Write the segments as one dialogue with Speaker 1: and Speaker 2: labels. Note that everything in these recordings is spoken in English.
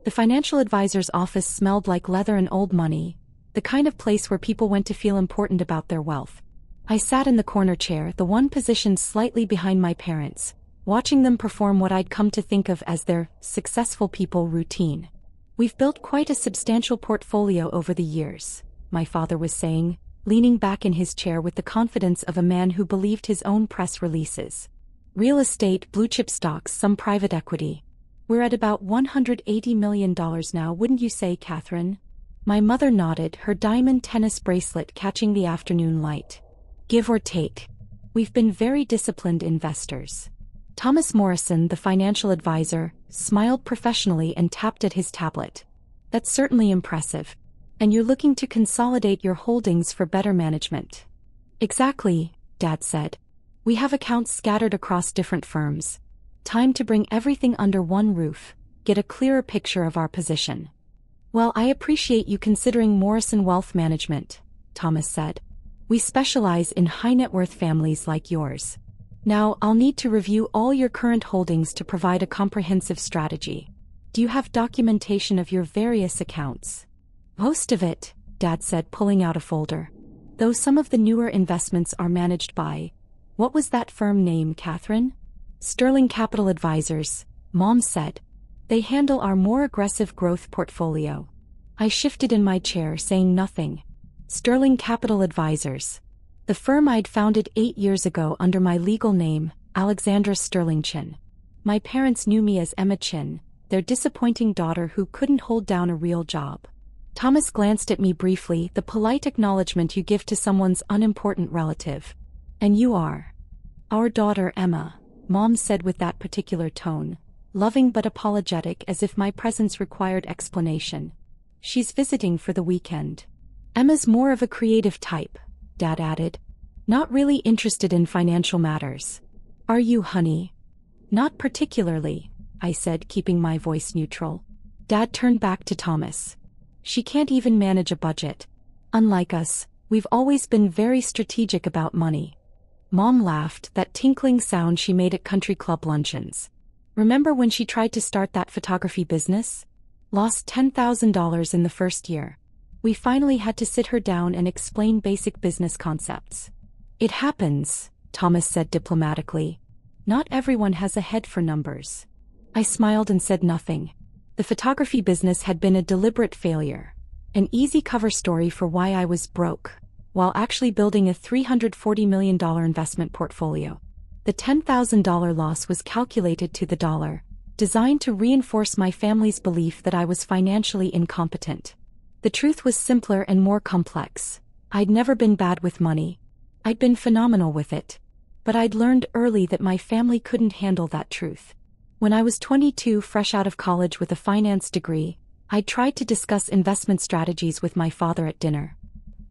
Speaker 1: The financial advisor's office smelled like leather and old money, the kind of place where people went to feel important about their wealth. I sat in the corner chair, the one positioned slightly behind my parents, watching them perform what I'd come to think of as their successful people routine. "We've built quite a substantial portfolio over the years," my father was saying, leaning back in his chair with the confidence of a man who believed his own press releases. "Real estate, blue-chip stocks, some private equity. We're at about $180 million now, wouldn't you say, Catherine?" My mother nodded, her diamond tennis bracelet catching the afternoon light. "Give or take. We've been very disciplined investors." Thomas Morrison, the financial advisor, smiled professionally and tapped at his tablet. "That's certainly impressive. And you're looking to consolidate your holdings for better management." "Exactly," Dad said. "We have accounts scattered across different firms. Time to bring everything under one roof, get a clearer picture of our position." "Well, I appreciate you considering Morrison Wealth Management," Thomas said. "We specialize in high-net-worth families like yours. Now, I'll need to review all your current holdings to provide a comprehensive strategy. Do you have documentation of your various accounts?" "Most of it," Dad said, pulling out a folder. "Though some of the newer investments are managed by—" "What was that firm name, Catherine?" "Sterling Capital Advisors," Mom said. "They handle our more aggressive growth portfolio." I shifted in my chair, saying nothing. Sterling Capital Advisors. The firm I'd founded 8 years ago under my legal name, Alexandra Sterling Chin. My parents knew me as Emma Chin, their disappointing daughter who couldn't hold down a real job. Thomas glanced at me briefly, the polite acknowledgement you give to someone's unimportant relative. "And you are?" "Our daughter Emma," Mom said with that particular tone, loving but apologetic as if my presence required explanation. "She's visiting for the weekend." "Emma's more of a creative type," Dad added. "Not really interested in financial matters. Are you, honey?" "Not particularly," I said, keeping my voice neutral. Dad turned back to Thomas. "She can't even manage a budget. Unlike us, we've always been very strategic about money." Mom laughed, that tinkling sound she made at country club luncheons. "Remember when she tried to start that photography business? Lost $10,000 in the first year. We finally had to sit her down and explain basic business concepts." "It happens," Thomas said diplomatically. "Not everyone has a head for numbers." I smiled and said nothing. The photography business had been a deliberate failure. An easy cover story for why I was broke, while actually building a $340 million investment portfolio. The $10,000 loss was calculated to the dollar, designed to reinforce my family's belief that I was financially incompetent. The truth was simpler and more complex. I'd never been bad with money. I'd been phenomenal with it. But I'd learned early that my family couldn't handle that truth. When I was 22, fresh out of college with a finance degree, I'd tried to discuss investment strategies with my father at dinner.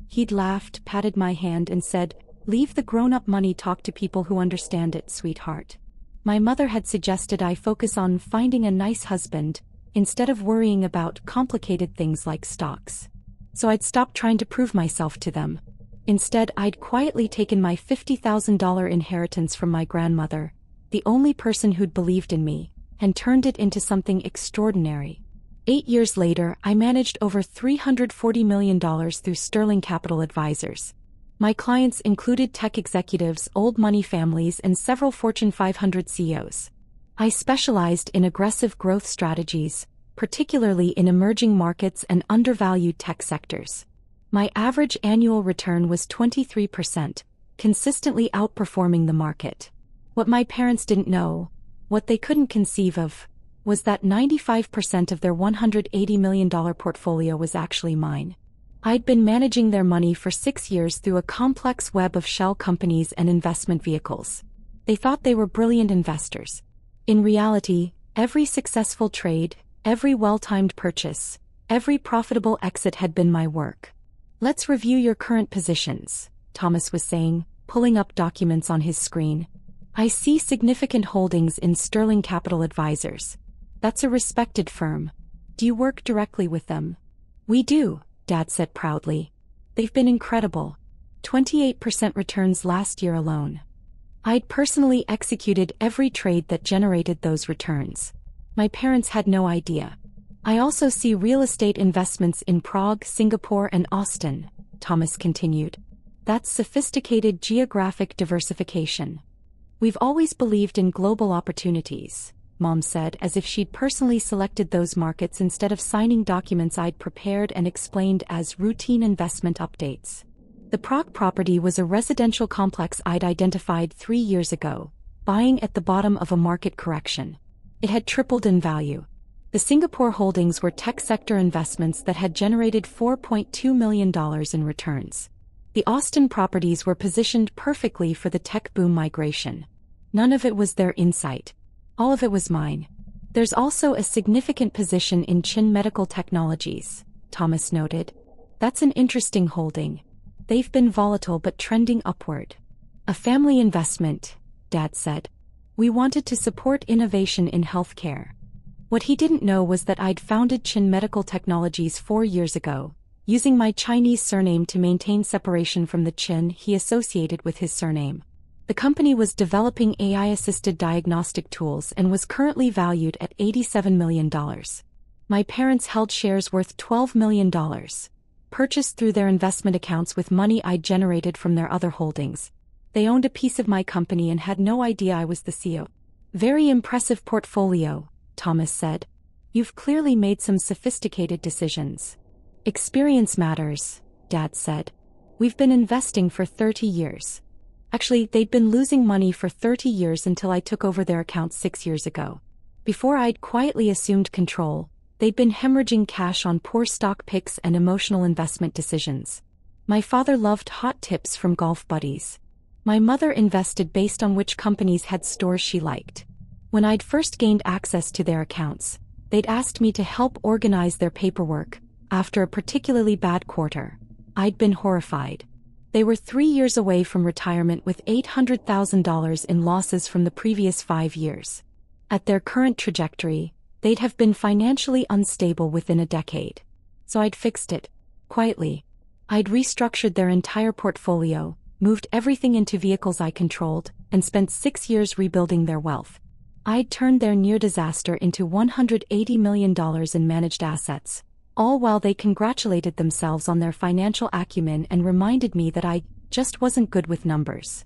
Speaker 1: He'd laughed, patted my hand and said, "Leave the grown-up money talk to people who understand it, sweetheart." My mother had suggested I focus on finding a nice husband, instead of worrying about complicated things like stocks. So I'd stopped trying to prove myself to them. Instead, I'd quietly taken my $50,000 inheritance from my grandmother, the only person who'd believed in me, and turned it into something extraordinary. 8 years later, I managed over $340 million through Sterling Capital Advisors. My clients included tech executives, old money families, and several Fortune 500 CEOs. I specialized in aggressive growth strategies, particularly in emerging markets and undervalued tech sectors. My average annual return was 23%, consistently outperforming the market. What my parents didn't know, what they couldn't conceive of, was that 95% of their $180 million portfolio was actually mine. I'd been managing their money for 6 years through a complex web of shell companies and investment vehicles. They thought they were brilliant investors. In reality, every successful trade, every well-timed purchase, every profitable exit had been my work. "Let's review your current positions," Thomas was saying, pulling up documents on his screen. "I see significant holdings in Sterling Capital Advisors. That's a respected firm. Do you work directly with them?" "We do," Dad said proudly. "They've been incredible. 28% returns last year alone. I'd personally executed every trade that generated those returns. My parents had no idea. I also see real estate investments in Prague, Singapore, and Austin, Thomas continued. That's sophisticated geographic diversification. We've always believed in global opportunities, Mom said, as if she'd personally selected those markets instead of signing documents I'd prepared and explained as routine investment updates. The Prague property was a residential complex I'd identified 3 years ago, buying at the bottom of a market correction. It had tripled in value. The Singapore holdings were tech sector investments that had generated $4.2 million in returns. The Austin properties were positioned perfectly for the tech boom migration. None of it was their insight. All of it was mine. There's also a significant position in Chin Medical Technologies, Thomas noted. That's an interesting holding. They've been volatile but trending upward. A family investment, Dad said. We wanted to support innovation in healthcare. What he didn't know was that I'd founded Chin Medical Technologies 4 years ago, using my Chinese surname to maintain separation from the Chin he associated with his surname. The company was developing AI-assisted diagnostic tools and was currently valued at $87 million. My parents held shares worth $12 million, purchased through their investment accounts with money I'd generated from their other holdings. They owned a piece of my company and had no idea I was the CEO. Very impressive portfolio, Thomas said. You've clearly made some sophisticated decisions. Experience matters, Dad said. We've been investing for 30 years. Actually, they'd been losing money for 30 years until I took over their accounts 6 years ago. Before I'd quietly assumed control, they'd been hemorrhaging cash on poor stock picks and emotional investment decisions. My father loved hot tips from golf buddies. My mother invested based on which companies had stores she liked. When I'd first gained access to their accounts, they'd asked me to help organize their paperwork. After a particularly bad quarter, I'd been horrified. They were 3 years away from retirement with $800,000 in losses from the previous 5 years. At their current trajectory, they'd have been financially unstable within a decade. So I'd fixed it, quietly. I'd restructured their entire portfolio, moved everything into vehicles I controlled, and spent 6 years rebuilding their wealth. I'd turned their near disaster into $180 million in managed assets, all while they congratulated themselves on their financial acumen and reminded me that I just wasn't good with numbers.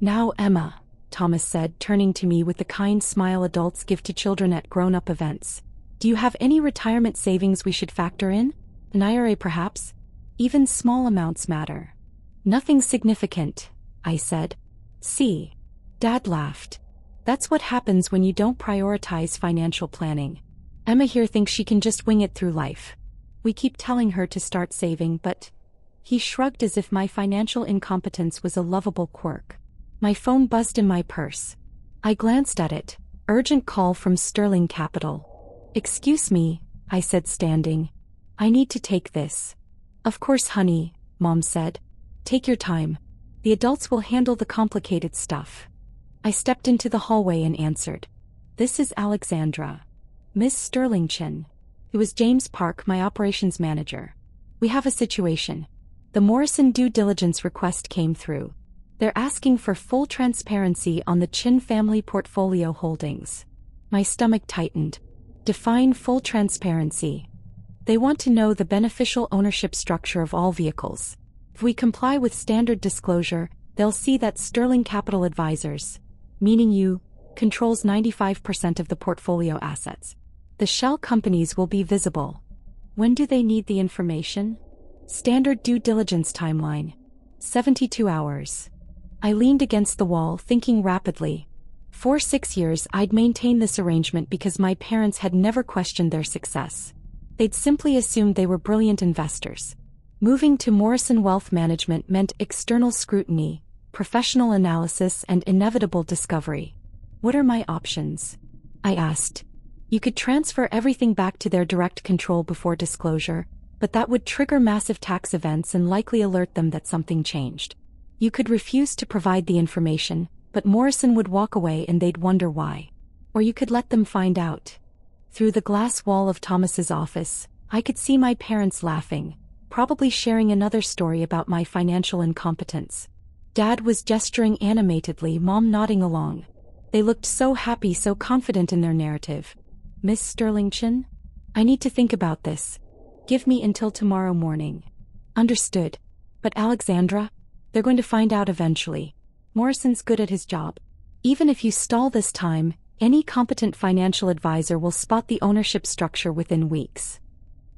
Speaker 1: Now, Emma, Thomas said, turning to me with the kind smile adults give to children at grown-up events. Do you have any retirement savings we should factor in? An IRA perhaps? Even small amounts matter. Nothing significant, I said. See. Dad laughed. That's what happens when you don't prioritize financial planning. Emma here thinks she can just wing it through life. We keep telling her to start saving, but... He shrugged as if my financial incompetence was a lovable quirk. My phone buzzed in my purse. I glanced at it. Urgent call from Sterling Capital. Excuse me, I said, standing. I need to take this. Of course, honey, Mom said. Take your time. The adults will handle the complicated stuff. I stepped into the hallway and answered. This is Alexandra. Miss Sterling Chin. It was James Park, my operations manager. We have a situation. The Morrison due diligence request came through. They're asking for full transparency on the Chin family portfolio holdings. My stomach tightened. Define full transparency. They want to know the beneficial ownership structure of all vehicles. If we comply with standard disclosure, they'll see that Sterling Capital Advisors, meaning you, controls 95% of the portfolio assets. The shell companies will be visible. When do they need the information? Standard due diligence timeline. 72 hours. I leaned against the wall, thinking rapidly. For 6 years I'd maintained this arrangement because my parents had never questioned their success. They'd simply assumed they were brilliant investors. Moving to Morrison Wealth Management meant external scrutiny, professional analysis, and inevitable discovery. What are my options? I asked. You could transfer everything back to their direct control before disclosure, but that would trigger massive tax events and likely alert them that something changed. You could refuse to provide the information, but Morrison would walk away and they'd wonder why. Or you could let them find out. Through the glass wall of Thomas's office, I could see my parents laughing, probably sharing another story about my financial incompetence. Dad was gesturing animatedly, Mom nodding along. They looked so happy, so confident in their narrative. Miss Sterling Chin? I need to think about this. Give me until tomorrow morning. Understood. But Alexandra? They're going to find out eventually. Morrison's good at his job. Even if you stall this time, any competent financial advisor will spot the ownership structure within weeks.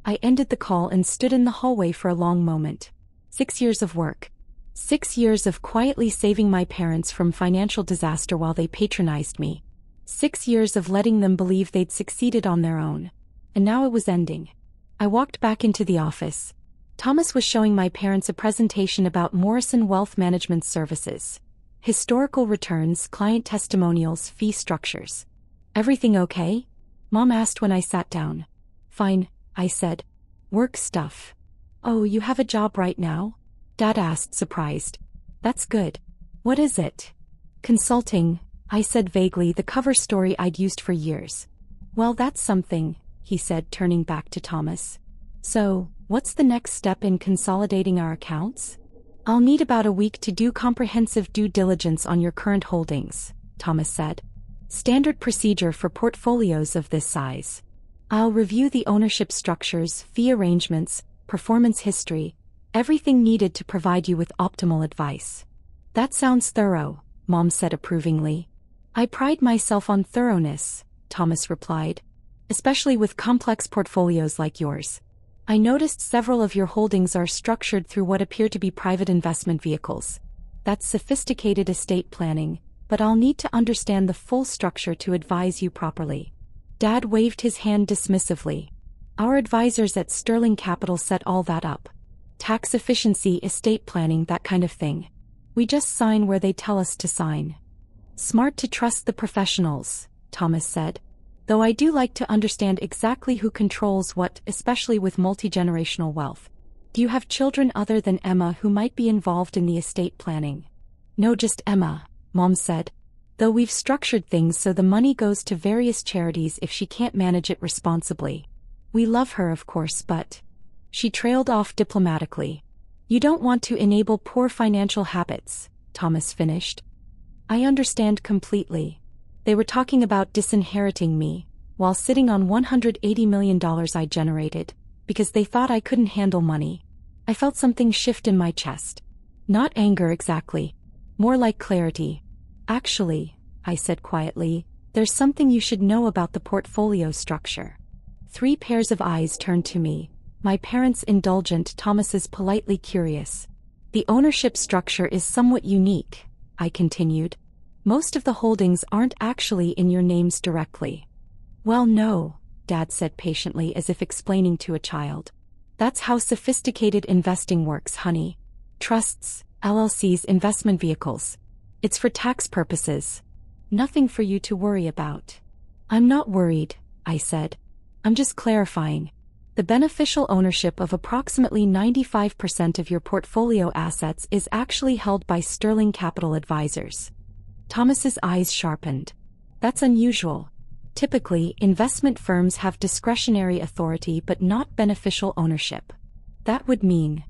Speaker 1: I ended the call and stood in the hallway for a long moment. 6 years of work. 6 years of quietly saving my parents from financial disaster while they patronized me. 6 years of letting them believe they'd succeeded on their own. And now it was ending. I walked back into the office. Thomas was showing my parents a presentation about Morrison Wealth Management Services. Historical returns, client testimonials, fee structures. Everything okay? Mom asked when I sat down. Fine, I said. Work stuff. Oh, you have a job right now? Dad asked, surprised. That's good. What is it? Consulting, I said vaguely, the cover story I'd used for years. Well, that's something, he said, turning back to Thomas. So, what's the next step in consolidating our accounts? I'll need about a week to do comprehensive due diligence on your current holdings, Thomas said. Standard procedure for portfolios of this size. I'll review the ownership structures, fee arrangements, performance history, everything needed to provide you with optimal advice. That sounds thorough, Mom said approvingly. I pride myself on thoroughness, Thomas replied. Especially with complex portfolios like yours. I noticed several of your holdings are structured through what appear to be private investment vehicles. That's sophisticated estate planning, but I'll need to understand the full structure to advise you properly. Dad waved his hand dismissively. Our advisors at Sterling Capital set all that up. Tax efficiency, estate planning, that kind of thing. We just sign where they tell us to sign. Smart to trust the professionals, Thomas said. Though I do like to understand exactly who controls what, especially with multi-generational wealth. Do you have children other than Emma who might be involved in the estate planning? No, just Emma, Mom said. Though we've structured things so the money goes to various charities if she can't manage it responsibly. We love her, of course, but... She trailed off diplomatically. You don't want to enable poor financial habits, Thomas finished. I understand completely. They were talking about disinheriting me, while sitting on $180 million I generated, because they thought I couldn't handle money. I felt something shift in my chest. Not anger exactly. More like clarity. Actually, I said quietly, there's something you should know about the portfolio structure. 3 pairs of eyes turned to me, my parents indulgent, Thomas's politely curious. The ownership structure is somewhat unique, I continued. Most of the holdings aren't actually in your names directly. Well, no, Dad said patiently as if explaining to a child. That's how sophisticated investing works, honey. Trusts, LLCs, investment vehicles. It's for tax purposes. Nothing for you to worry about. I'm not worried, I said. I'm just clarifying. The beneficial ownership of approximately 95% of your portfolio assets is actually held by Sterling Capital Advisors. Thomas's eyes sharpened. That's unusual. Typically, investment firms have discretionary authority but not beneficial ownership. That would mean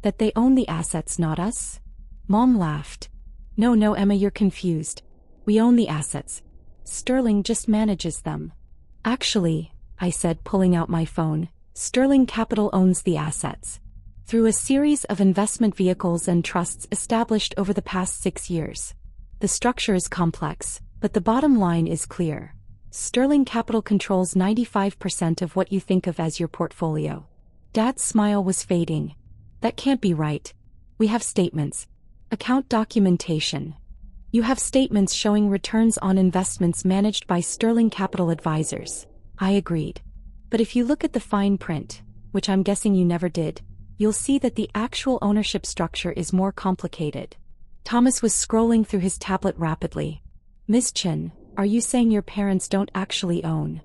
Speaker 1: that they own the assets, not us? Mom laughed. No, Emma, you're confused. We own the assets. Sterling just manages them. Actually, I said, pulling out my phone, Sterling Capital owns the assets. Through a series of investment vehicles and trusts established over the past 6 years. The structure is complex, but the bottom line is clear. Sterling Capital controls 95% of what you think of as your portfolio. Dad's smile was fading. That can't be right. We have statements. Account documentation. You have statements showing returns on investments managed by Sterling Capital Advisors. I agreed. But if you look at the fine print, which I'm guessing you never did, you'll see that the actual ownership structure is more complicated. Thomas was scrolling through his tablet rapidly. Miss Chin, are you saying your parents don't actually own?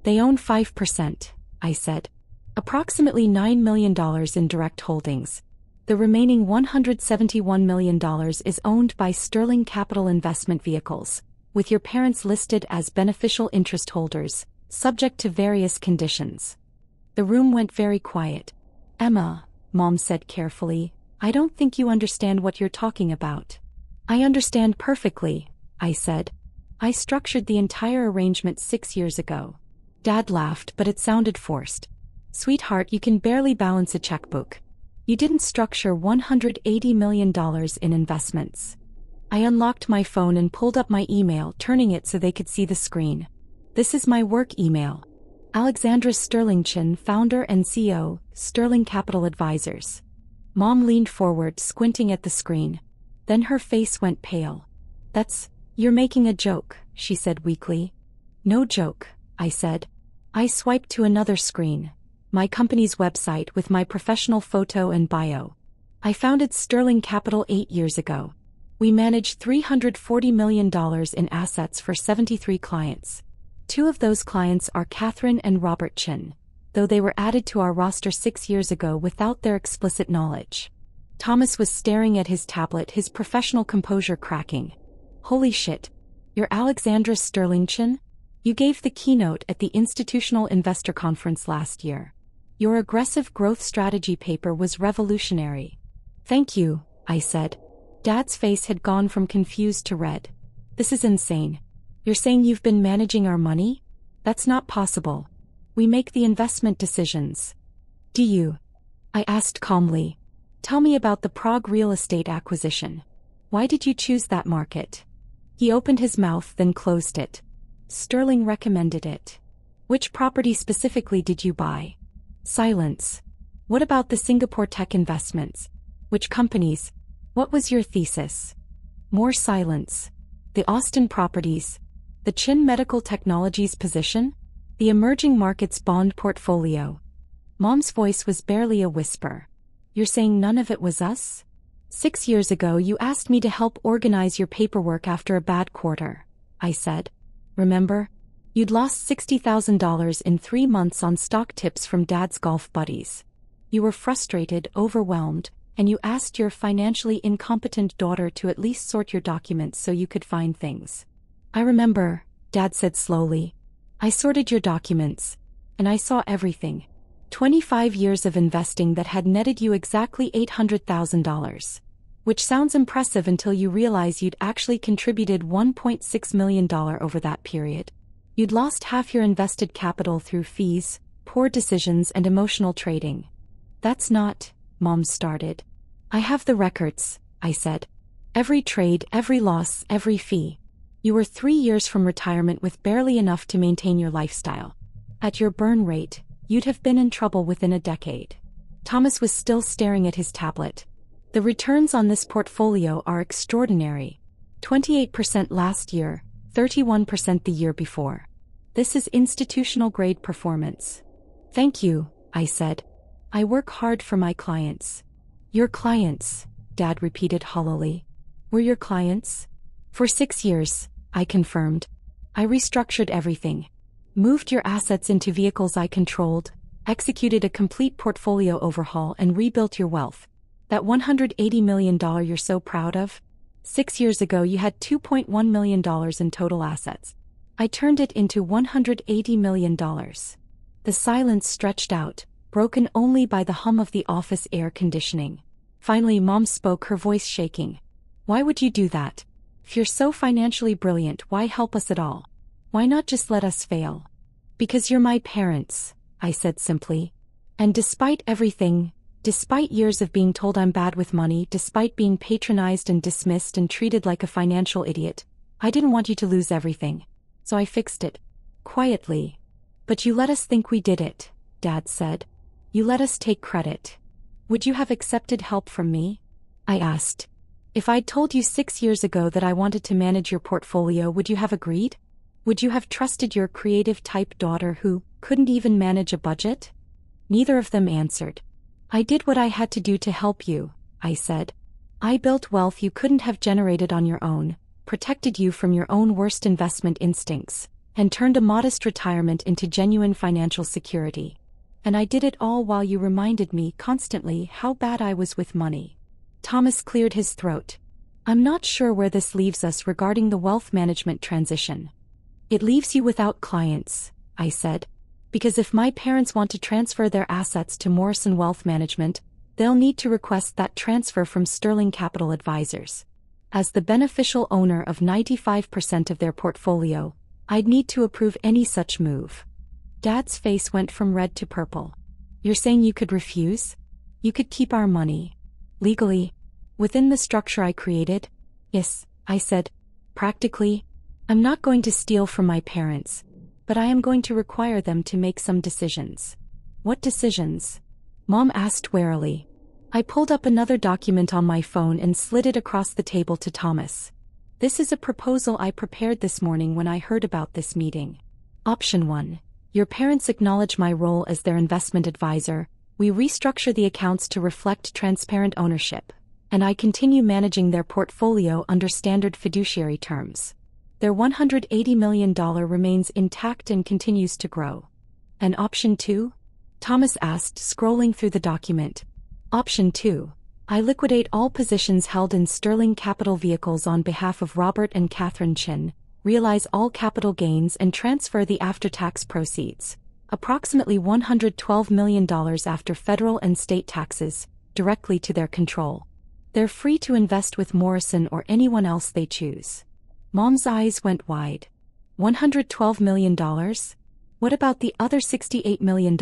Speaker 1: They own 5%, I said. Approximately $9 million in direct holdings. The remaining $171 million is owned by Sterling Capital Investment Vehicles, with your parents listed as beneficial interest holders, subject to various conditions. The room went very quiet. Emma, Mom said carefully, I don't think you understand what you're talking about. I understand perfectly, I said. I structured the entire arrangement 6 years ago. Dad laughed, but it sounded forced. Sweetheart, you can barely balance a checkbook. You didn't structure $180 million in investments. I unlocked my phone and pulled up my email, turning it so they could see the screen. This is my work email. Alexandra Sterlingchin, founder and CEO, Sterling Capital Advisors. Mom leaned forward, squinting at the screen. Then her face went pale. You're making a joke, she said weakly. No joke, I said. I swiped to another screen. My company's website with my professional photo and bio. I founded Sterling Capital 8 years ago. We manage $340 million in assets for 73 clients. 2 of those clients are Catherine and Robert Chin, though they were added to our roster 6 years ago without their explicit knowledge. Thomas was staring at his tablet, his professional composure cracking. Holy shit. You're Alexandra Sterlingchin? You gave the keynote at the Institutional Investor Conference last year. Your aggressive growth strategy paper was revolutionary. Thank you, I said. Dad's face had gone from confused to red. This is insane. You're saying you've been managing our money? That's not possible. We make the investment decisions. Do you? I asked calmly. Tell me about the Prague real estate acquisition. Why did you choose that market? He opened his mouth, then closed it. Sterling recommended it. Which property specifically did you buy? Silence. What about the Singapore tech investments? Which companies? What was your thesis? More silence. The Austin properties. The Chin Medical Technologies position? The emerging markets bond portfolio. Mom's voice was barely a whisper. You're saying none of it was us? 6 years ago you asked me to help organize your paperwork after a bad quarter, I said. Remember? You'd lost $60,000 in 3 months on stock tips from Dad's golf buddies. You were frustrated, overwhelmed, and you asked your financially incompetent daughter to at least sort your documents so you could find things. I remember, Dad said slowly. I sorted your documents, and I saw everything. 25 years of investing that had netted you exactly $800,000. Which sounds impressive until you realize you'd actually contributed $1.6 million over that period. You'd lost half your invested capital through fees, poor decisions, and emotional trading. That's not, Mom started. I have the records, I said. Every trade, every loss, every fee. You were 3 years from retirement with barely enough to maintain your lifestyle. At your burn rate, you'd have been in trouble within a decade. Thomas was still staring at his tablet. The returns on this portfolio are extraordinary. 28% last year, 31% the year before. This is institutional-grade performance. Thank you, I said. I work hard for my clients. Your clients, Dad repeated hollowly. Were your clients? For 6 years, I confirmed. I restructured everything. Moved your assets into vehicles I controlled, executed a complete portfolio overhaul, and rebuilt your wealth. That $180 million you're so proud of? 6 years ago you had $2.1 million in total assets. I turned it into $180 million. The silence stretched out, broken only by the hum of the office air conditioning. Finally Mom spoke, her voice shaking. Why would you do that? If you're so financially brilliant, why help us at all? Why not just let us fail? Because you're my parents, I said simply. And despite everything, despite years of being told I'm bad with money, despite being patronized and dismissed and treated like a financial idiot, I didn't want you to lose everything. So I fixed it. Quietly. But you let us think we did it, Dad said. You let us take credit. Would you have accepted help from me? I asked. If I'd told you 6 years ago that I wanted to manage your portfolio, would you have agreed? Would you have trusted your creative-type daughter who couldn't even manage a budget? Neither of them answered. I did what I had to do to help you, I said. I built wealth you couldn't have generated on your own, protected you from your own worst investment instincts, and turned a modest retirement into genuine financial security. And I did it all while you reminded me constantly how bad I was with money. Thomas cleared his throat. I'm not sure where this leaves us regarding the wealth management transition. It leaves you without clients, I said. Because if my parents want to transfer their assets to Morrison Wealth Management, they'll need to request that transfer from Sterling Capital Advisors. As the beneficial owner of 95% of their portfolio, I'd need to approve any such move. Dad's face went from red to purple. You're saying you could refuse? You could keep our money. Legally? Within the structure I created? Yes, I said. Practically. I'm not going to steal from my parents, but I am going to require them to make some decisions. What decisions? Mom asked warily. I pulled up another document on my phone and slid it across the table to Thomas. This is a proposal I prepared this morning when I heard about this meeting. Option 1. Your parents acknowledge my role as their investment advisor, we restructure the accounts to reflect transparent ownership, and I continue managing their portfolio under standard fiduciary terms. Their $180 million remains intact and continues to grow. And option 2? Thomas asked, scrolling through the document. Option 2. I liquidate all positions held in Sterling Capital vehicles on behalf of Robert and Catherine Chin, realize all capital gains and transfer the after-tax proceeds, approximately $112 million after federal and state taxes, directly to their control. They're free to invest with Morrison or anyone else they choose. Mom's eyes went wide. $112 million? What about the other $68 million?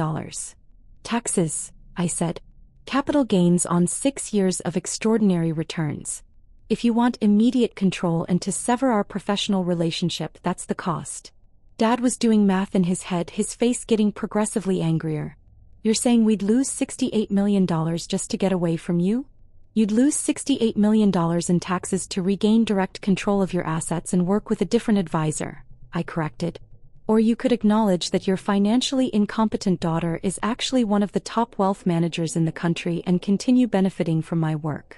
Speaker 1: Taxes, I said. Capital gains on 6 years of extraordinary returns. If you want immediate control and to sever our professional relationship, that's the cost. Dad was doing math in his head, his face getting progressively angrier. You're saying we'd lose $68 million just to get away from you? You'd lose $68 million in taxes to regain direct control of your assets and work with a different advisor, I corrected. Or you could acknowledge that your financially incompetent daughter is actually one of the top wealth managers in the country and continue benefiting from my work.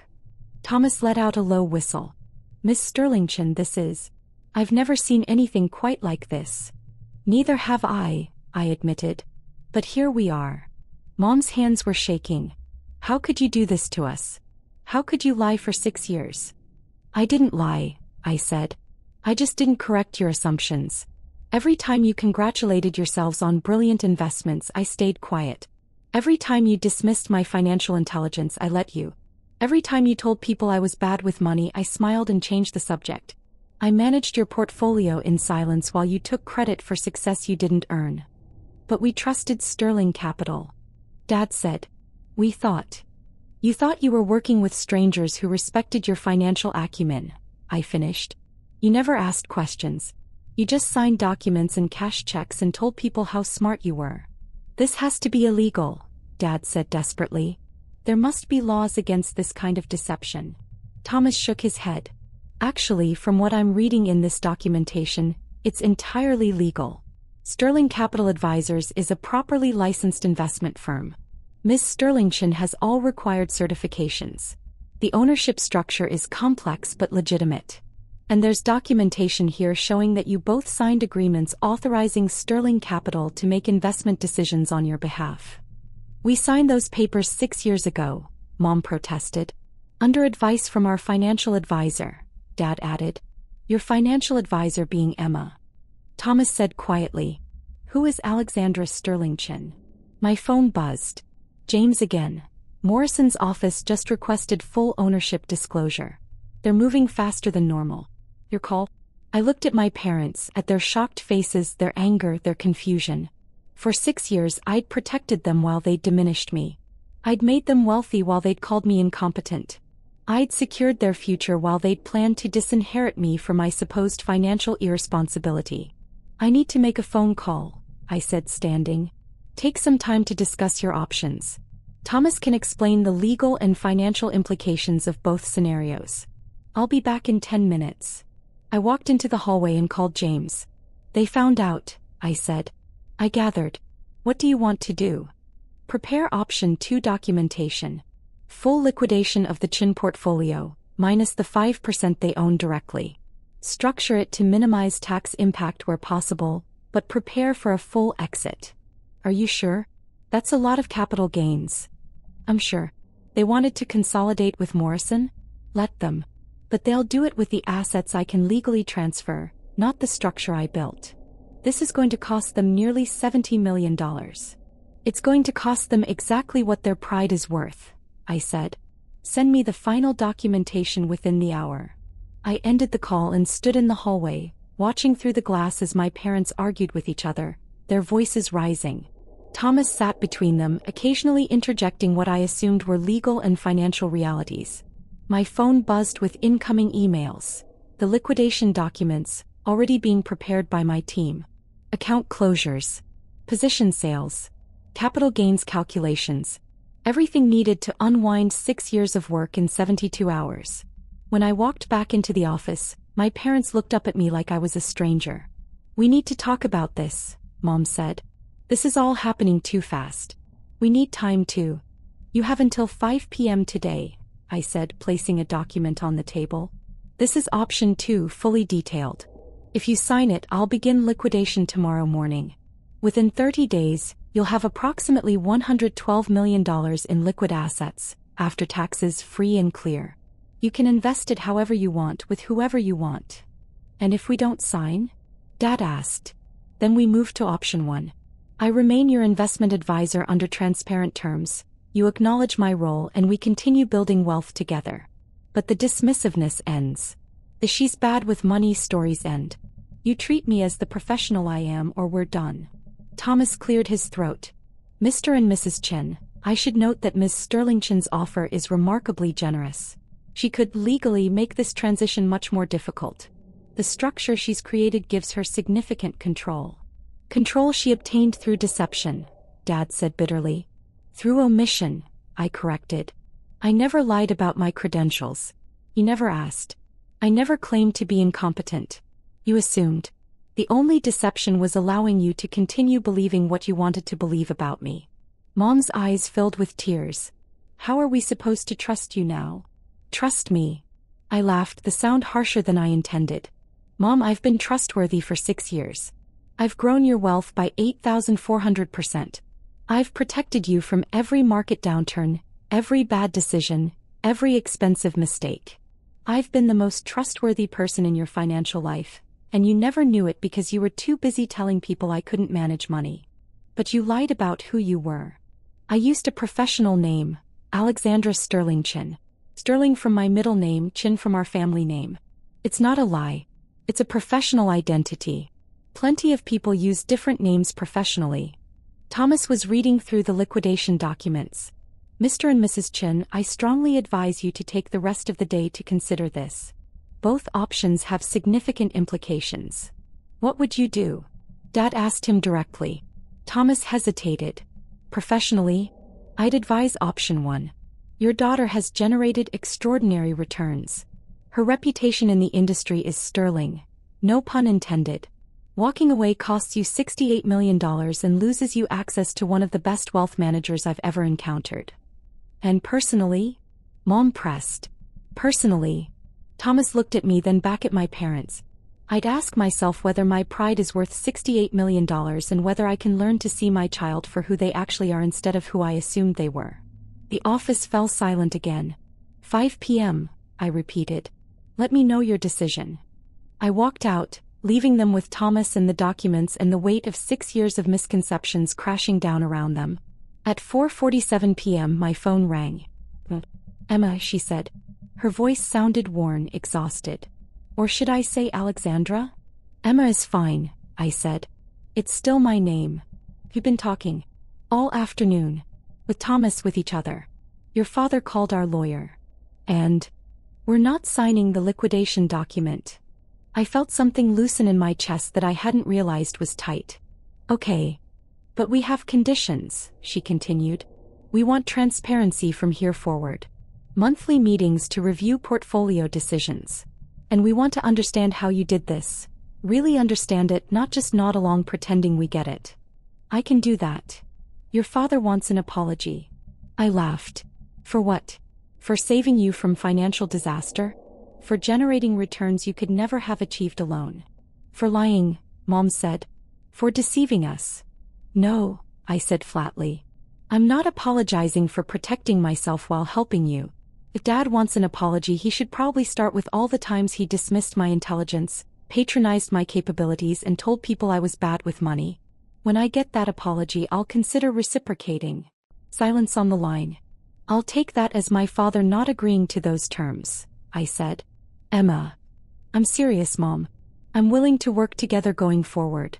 Speaker 1: Thomas let out a low whistle. Miss Sterlington, this is. I've never seen anything quite like this. Neither have I admitted. But here we are. Mom's hands were shaking. How could you do this to us? How could you lie for 6 years? I didn't lie, I said. I just didn't correct your assumptions. Every time you congratulated yourselves on brilliant investments, I stayed quiet. Every time you dismissed my financial intelligence, I let you. Every time you told people I was bad with money, I smiled and changed the subject. I managed your portfolio in silence while you took credit for success you didn't earn. But we trusted Sterling Capital. Dad said. We thought. You thought you were working with strangers who respected your financial acumen, I finished. You never asked questions. You just signed documents and cashed checks and told people how smart you were. This has to be illegal, Dad said desperately. There must be laws against this kind of deception. Thomas shook his head. Actually, from what I'm reading in this documentation, it's entirely legal. Sterling Capital Advisors is a properly licensed investment firm. Ms. Sterlington has all required certifications. The ownership structure is complex but legitimate. And there's documentation here showing that you both signed agreements authorizing Sterling Capital to make investment decisions on your behalf. We signed those papers 6 years ago, Mom protested. Under advice from our financial advisor, Dad added. Your financial advisor being Emma. Thomas said quietly. Who is Alexandra Sterlington? My phone buzzed. James again. Morrison's office just requested full ownership disclosure. They're moving faster than normal. Your call? I looked at my parents, at their shocked faces, their anger, their confusion. For 6 years I'd protected them while they'd diminished me. I'd made them wealthy while they'd called me incompetent. I'd secured their future while they'd planned to disinherit me for my supposed financial irresponsibility. I need to make a phone call, I said, standing. Take some time to discuss your options. Thomas can explain the legal and financial implications of both scenarios. I'll be back in 10 minutes. I walked into the hallway and called James. They found out, I said. I gathered. What do you want to do? Prepare option 2 documentation. Full liquidation of the Chin portfolio, minus the 5% they own directly. Structure it to minimize tax impact where possible, but prepare for a full exit. Are you sure? That's a lot of capital gains. I'm sure. They wanted to consolidate with Morrison? Let them. But they'll do it with the assets I can legally transfer, not the structure I built. This is going to cost them nearly $70 million. It's going to cost them exactly what their pride is worth, I said. Send me the final documentation within the hour. I ended the call and stood in the hallway, watching through the glass as my parents argued with each other, their voices rising. Thomas sat between them, occasionally interjecting what I assumed were legal and financial realities. My phone buzzed with incoming emails. The liquidation documents, already being prepared by my team. Account closures. Position sales. Capital gains calculations. Everything needed to unwind 6 years of work in 72 hours. When I walked back into the office, my parents looked up at me like I was a stranger. "We need to talk about this," Mom said. "This is all happening too fast. We need time to." "You have until 5 p.m. today," I said, placing a document on the table. "This is option 2, fully detailed. If you sign it, I'll begin liquidation tomorrow morning. Within 30 days, you'll have approximately $112 million in liquid assets, after taxes, free and clear. You can invest it however you want with whoever you want." "And if we don't sign?" Dad asked. "Then we move to option 1. I remain your investment advisor under transparent terms. You acknowledge my role and we continue building wealth together. But the dismissiveness ends. The 'she's bad with money' stories end. You treat me as the professional I am or we're done." Thomas cleared his throat. "Mr. and Mrs. Chen, I should note that Ms. Sterling Chen's offer is remarkably generous. She could legally make this transition much more difficult. The structure she's created gives her significant control." "Control she obtained through deception," Dad said bitterly. "Through omission," I corrected. "I never lied about my credentials. You never asked. I never claimed to be incompetent. You assumed. The only deception was allowing you to continue believing what you wanted to believe about me." Mom's eyes filled with tears. "How are we supposed to trust you now?" "Trust me." I laughed, the sound harsher than I intended. "Mom, I've been trustworthy for 6 years. I've grown your wealth by 8,400%. I've protected you from every market downturn, every bad decision, every expensive mistake. I've been the most trustworthy person in your financial life, and you never knew it because you were too busy telling people I couldn't manage money. But you lied about who you were. I used a professional name, Alexandra Sterling Chen. Sterling from my middle name, Chen from our family name. It's not a lie. It's a professional identity. Plenty of people use different names professionally." Thomas was reading through the liquidation documents. "Mr. and Mrs. Chen, I strongly advise you to take the rest of the day to consider this. Both options have significant implications." "What would you do?" Dad asked him directly. Thomas hesitated. "Professionally, I'd advise option 1. Your daughter has generated extraordinary returns. Her reputation in the industry is sterling. No pun intended. Walking away costs you $68 million and loses you access to one of the best wealth managers I've ever encountered." "And personally?" Mom pressed. "Personally." Thomas looked at me, then back at my parents. "I'd ask myself whether my pride is worth $68 million and whether I can learn to see my child for who they actually are instead of who I assumed they were." The office fell silent again. 5 p.m., I repeated. "Let me know your decision." I walked out, leaving them with Thomas and the documents and the weight of 6 years of misconceptions crashing down around them. At 4:47 p.m. my phone rang. "Emma," she said. Her voice sounded worn, exhausted. "Or should I say Alexandra?" "Emma is fine," I said. "It's still my name." "You've been talking all afternoon with Thomas, with each other. Your father called our lawyer. And we're not signing the liquidation document." I felt something loosen in my chest that I hadn't realized was tight. "Okay. But we have conditions," she continued. "We want transparency from here forward. Monthly meetings to review portfolio decisions. And we want to understand how you did this. Really understand it, not just nod along pretending we get it." "I can do that." "Your father wants an apology." I laughed. "For what? For saving you from financial disaster? For generating returns you could never have achieved alone? For lying," Mom said. "For deceiving us." "No," I said flatly. "I'm not apologizing for protecting myself while helping you. If Dad wants an apology, he should probably start with all the times he dismissed my intelligence, patronized my capabilities, and told people I was bad with money. When I get that apology, I'll consider reciprocating." Silence on the line. "I'll take that as my father not agreeing to those terms," I said. "Emma." "I'm serious, Mom. I'm willing to work together going forward.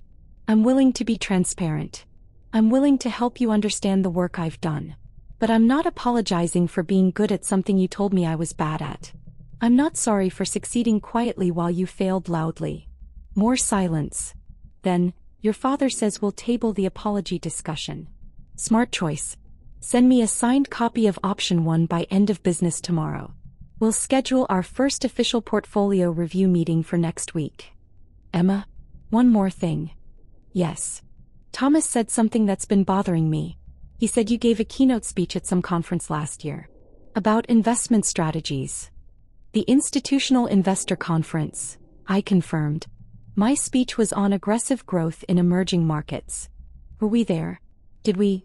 Speaker 1: I'm willing to be transparent. I'm willing to help you understand the work I've done. But I'm not apologizing for being good at something you told me I was bad at. I'm not sorry for succeeding quietly while you failed loudly. More silence. Then, your father says we'll table the apology discussion. Smart choice. Send me a signed copy of option 1 by end of business tomorrow. We'll schedule our first official portfolio review meeting for next week. Emma, one more thing. Yes. Thomas said something that's been bothering me. He said you gave a keynote speech at some conference last year. About investment strategies. The Institutional Investor Conference, I confirmed. My speech was on aggressive growth in emerging markets. Were we there? Did we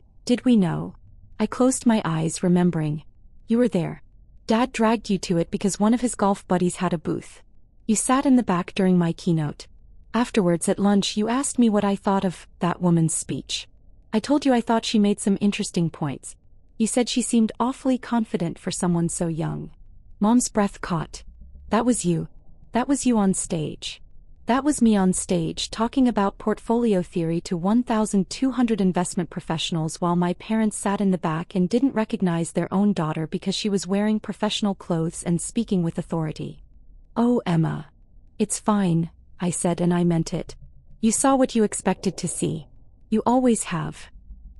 Speaker 1: know? I closed my eyes, remembering. You were there. Dad dragged you to it because one of his golf buddies had a booth. You sat in the back during my keynote. Afterwards at lunch you asked me what I thought of that woman's speech. I told you I thought she made some interesting points. You said she seemed awfully confident for someone so young. Mom's breath caught. That was you. That was you on stage. That was me on stage talking about portfolio theory to 1,200 investment professionals while my parents sat in the back and didn't recognize their own daughter because she was wearing professional clothes and speaking with authority. Oh, Emma. It's fine, I said, and I meant it. You saw what you expected to see. You always have.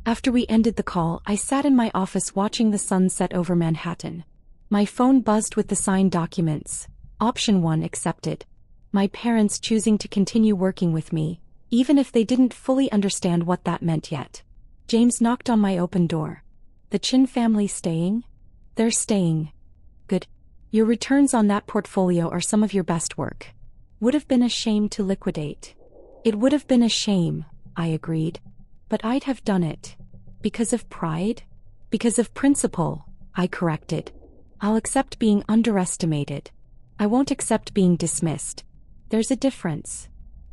Speaker 1: After we ended the call, I sat in my office watching the sun set over Manhattan. My phone buzzed with the signed documents. Option 1 accepted. My parents choosing to continue working with me, even if they didn't fully understand what that meant yet. James knocked on my open door. The Chin family staying? They're staying. Good. Your returns on that portfolio are some of your best work. Would have been a shame to liquidate. It would have been a shame, I agreed. But I'd have done it. Because of pride? Because of principle, I corrected. I'll accept being underestimated. I won't accept being dismissed. There's a difference.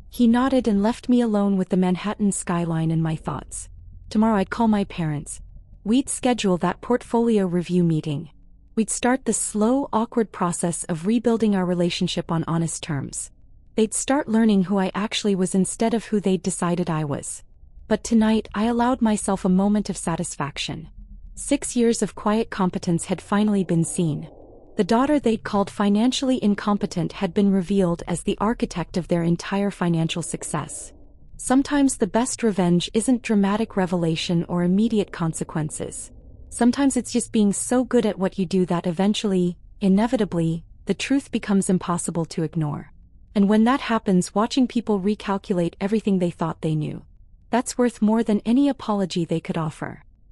Speaker 1: He nodded and left me alone with the Manhattan skyline in my thoughts. Tomorrow I'd call my parents. We'd schedule that portfolio review meeting. We'd start the slow, awkward process of rebuilding our relationship on honest terms. They'd start learning who I actually was instead of who they'd decided I was. But tonight I allowed myself a moment of satisfaction. 6 years of quiet competence had finally been seen. The daughter they'd called financially incompetent had been revealed as the architect of their entire financial success. Sometimes the best revenge isn't dramatic revelation or immediate consequences. Sometimes it's just being so good at what you do that eventually, inevitably, the truth becomes impossible to ignore. And when that happens, watching people recalculate everything they thought they knew. That's worth more than any apology they could offer.